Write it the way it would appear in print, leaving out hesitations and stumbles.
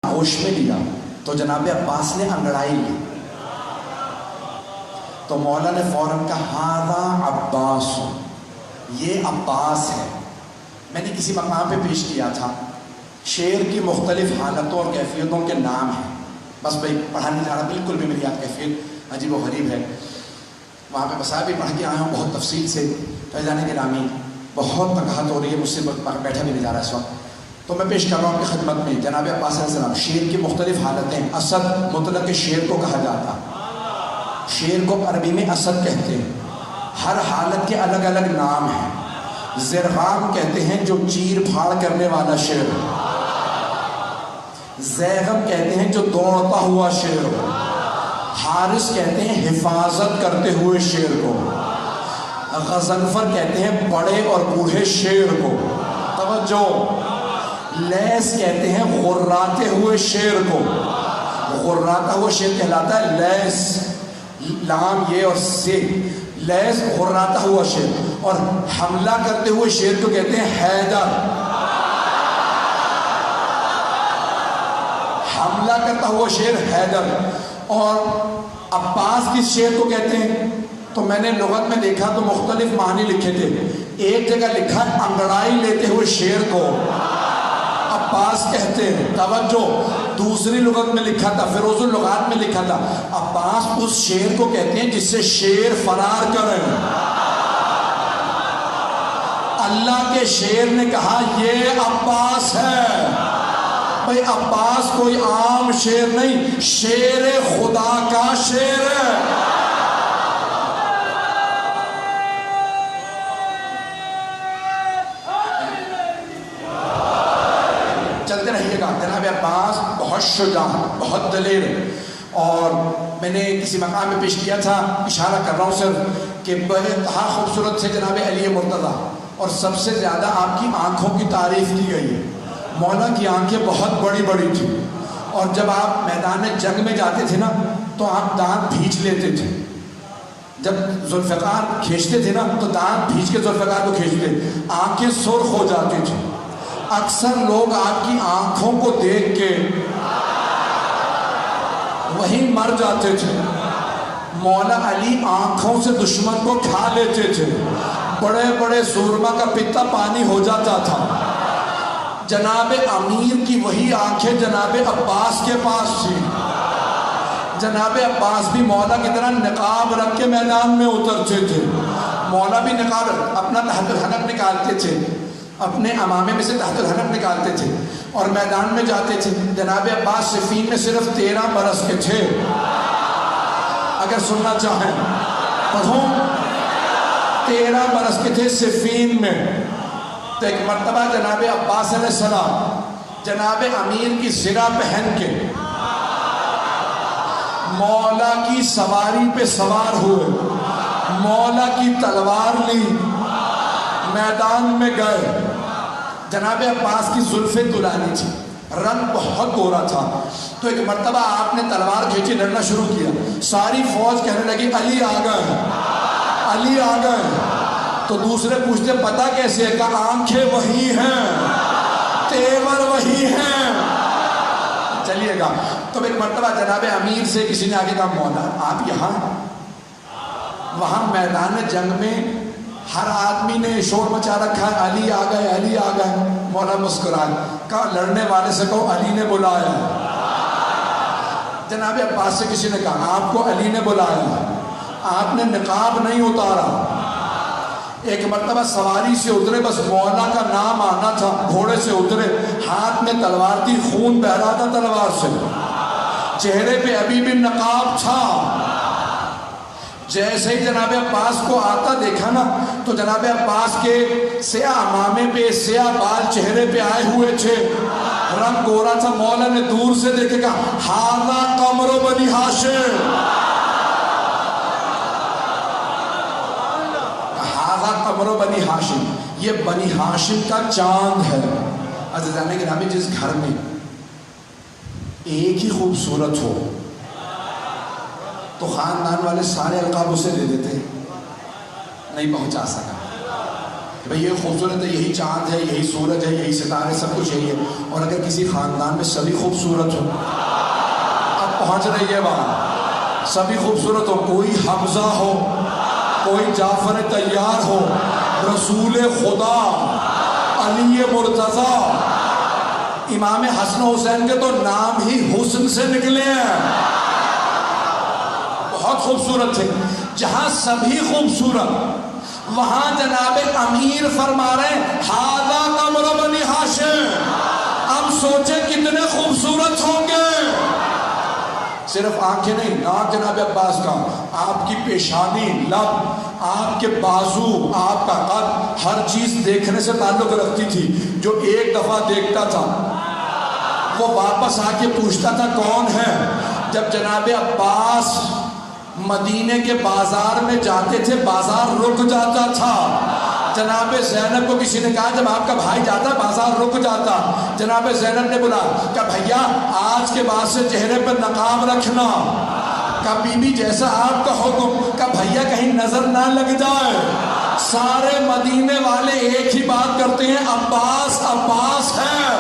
ہوش میں لیا تو جناب عباس نے انگڑائی لی، تو مولا نے فوراً کہا ہاذا عباس، یہ عباس ہے۔ میں نے کسی مقام پہ پیش کیا تھا، شعر کی مختلف حالتوں اور کیفیتوں کے نام ہیں، بس بھائی پڑھا نہیں جا رہا، بالکل بھی میری یاد کیفیت عجیب و غریب ہے، وہاں پہ بسا بھی پڑھ کے آیا ہوں بہت تفصیل سے۔ فیضان گرامی بہت تکہت ہو رہی ہے، مجھ سے بیٹھا بھی نہیں جا رہا اس وقت، تو میں پیش کر رہا ہوں آپ کی خدمت میں جناب عباس علیہ السلام۔ شعر کی مختلف حالتیں، اسد مطلق شعر کو کہا جاتا، شعر کو عربی میں اسد کہتے ہیں، ہر حالت کے الگ الگ نام ہیں۔ زرغام کہتے ہیں جو چیر پھاڑ کرنے والا شعر، زیغم کہتے ہیں جو دوڑتا ہوا شعر، حارس کہتے ہیں حفاظت کرتے ہوئے شعر کو، غضنفر کہتے ہیں بڑے اور بوڑھے شعر کو، توجہ، لیس کہتے ہیں غراتے ہوئے شعر کو، غراتا ہوا شعر کہلاتا ہے لیس، لام یہ اور سے، لیس غراتا ہوا شعر، اور حملہ کرتے ہوئے شعر کو کہتے ہیں حیدر، حملہ کرتا ہوا شعر حیدر۔ اور عباس کس شعر کو کہتے ہیں؟ تو میں نے لغت میں دیکھا تو مختلف معنی لکھے تھے، ایک جگہ لکھا انگڑائی لیتے ہوئے شعر کو عباس کہتے ہیں، توجہ، دوسری لغت میں لکھا تھا، فیروز اللغات میں لکھا تھا عباس اس شعر کو کہتے ہیں جس سے شعر فرار کریں۔ اللہ کے شعر نے کہا یہ عباس ہے، بھئی عباس کوئی عام شعر نہیں، شعر خدا کا شعر ہے۔ چلتے رہیے گا، جناب عباس بہت شجاع، بہت دلیر، اور میں نے کسی مقام میں پیش کیا تھا، اشارہ کر رہا ہوں صرف کہ بے انتہا خوبصورت سے جناب علی مرتضیٰ، اور سب سے زیادہ آپ کی آنکھوں کی تعریف کی گئی ہے۔ مولا کی آنکھیں بہت بڑی بڑی تھی، اور جب آپ میدان جنگ میں جاتے تھے نا تو آپ دانت بھینچ لیتے تھے، جب ذوالفقار کھینچتے تھے نا تو دانت بھینچ کے ذوالفقار کو کھینچتے، آنکھیں سرخ ہو جاتی تھی۔ اکثر لوگ آپ کی آنکھوں کو دیکھ کے وہیں مر جاتے تھے، مولا علی آنکھوں سے دشمن کو کھا لیتے تھے، بڑے بڑے سورما کا پتا پانی ہو جاتا تھا۔ جناب امیر کی وہی آنکھیں جناب عباس کے پاس تھی، جناب عباس بھی مولا کی طرح نقاب رکھ کے میدان میں اترتے تھے، مولا بھی نقاب اپنا تحت الحنک نکالتے تھے، اپنے امامے میں سے تحت الحنک نکالتے تھے اور میدان میں جاتے تھے۔ جناب عباس صفین میں صرف 13 برس کے تھے، اگر سننا چاہیں پڑھوں، 13 برس کے تھے صفین میں۔ تو ایک مرتبہ جناب عباس علیہ السلام جناب امیر کی زرہ پہن کے مولا کی سواری پہ سوار ہوئے، مولا کی تلوار لی، میدان میں گئے۔ جناب عباس کی زلفیں دلانی تھی، رنگ بہت گورا تھا، تو ایک مرتبہ آپ نے تلوار کھینچی، لڑنا شروع کیا، ساری فوج کہنے لگی علی آ گئے، علی آ گئے۔ تو دوسرے پوچھتے پتہ کیسے ہے؟ کہ آنکھیں وہی ہیں، تیور وہی ہیں۔ چلیے گا، تو ایک مرتبہ جناب امیر سے کسی نے آگے کہا مولا آپ یہاں؟ وہاں میدان جنگ میں ہر آدمی نے شور مچا رکھا ہے علی آ گئے، علی آ گئے۔ مولا مسکرائے، کہا لڑنے والے سے کہو علی نے بلایا۔ جناب عباس سے کسی نے کہا آپ کو علی نے بلایا، آپ نے نقاب نہیں اتارا۔ ایک مرتبہ سواری سے اترے، بس مولا کا نام آنا تھا، گھوڑے سے اترے، ہاتھ میں تلوار تھی، خون بہ رہا تھا تلوار سے، چہرے پہ ابھی بھی نقاب تھا۔ جیسے ہی جناب عباس کو آتا دیکھا نا تو جناب عباس کے سیاہ امامے پہ سیاہ بال چہرے پہ آئے ہوئے تھے، رنگ گورا تھا۔ مولا نے دور سے دیکھے کہا ہاذا قمر بنی ہاشم، ہاذا قمر بنی ہاشم، یہ بنی ہاشم کا چاند ہے۔ عزیزان گرامی، جس گھر میں ایک ہی خوبصورت ہو تو خاندان والے سارے القاب اسے دے دیتے، نہیں پہنچا سکا۔ بھئی یہ خوبصورت ہے، یہی چاند ہے، یہی سورج ہے، یہی ستارے، سب کچھ یہی ہے. اور اگر کسی خاندان میں سبھی خوبصورت ہو، اب پہنچ رہی ہے وہاں، سبھی خوبصورت ہو، کوئی حمزہ ہو، کوئی جعفر طیار ہو، رسول خدا علی مرتضیٰ، امام حسن حسین کے تو نام ہی حسن سے نکلے ہیں، بہت خوبصورت تھے. جہاں سبھی خوبصورت، وہاں جناب امیر فرما رہے ہیں ھذا قمر بنی ہاشم. اب سوچیں کتنے خوبصورت ہوں گے. صرف آنکھیں نہیں، ناک جناب عباس کا، آپ کی پیشانی، لب، آپ کے بازو، آپ کا قد، ہر چیز دیکھنے سے تعلق رکھتی تھی. جو ایک دفعہ دیکھتا تھا وہ واپس آ کے پوچھتا تھا کون ہے. جب جناب عباس مدینے کے بازار میں جاتے تھے، بازار رک جاتا تھا. جناب زینب کو کسی نے کہا جب آپ کا بھائی جاتا بازار رک جاتا. جناب زینب نے بولا کہ بھیا آج کے بعد سے چہرے پر نقاب رکھنا. کہ بی بی جیسا آپ کا حکم. کہ بھیا کہیں نظر نہ لگ جائے. سارے مدینے والے ایک ہی بات کرتے ہیں، عباس عباس ہے.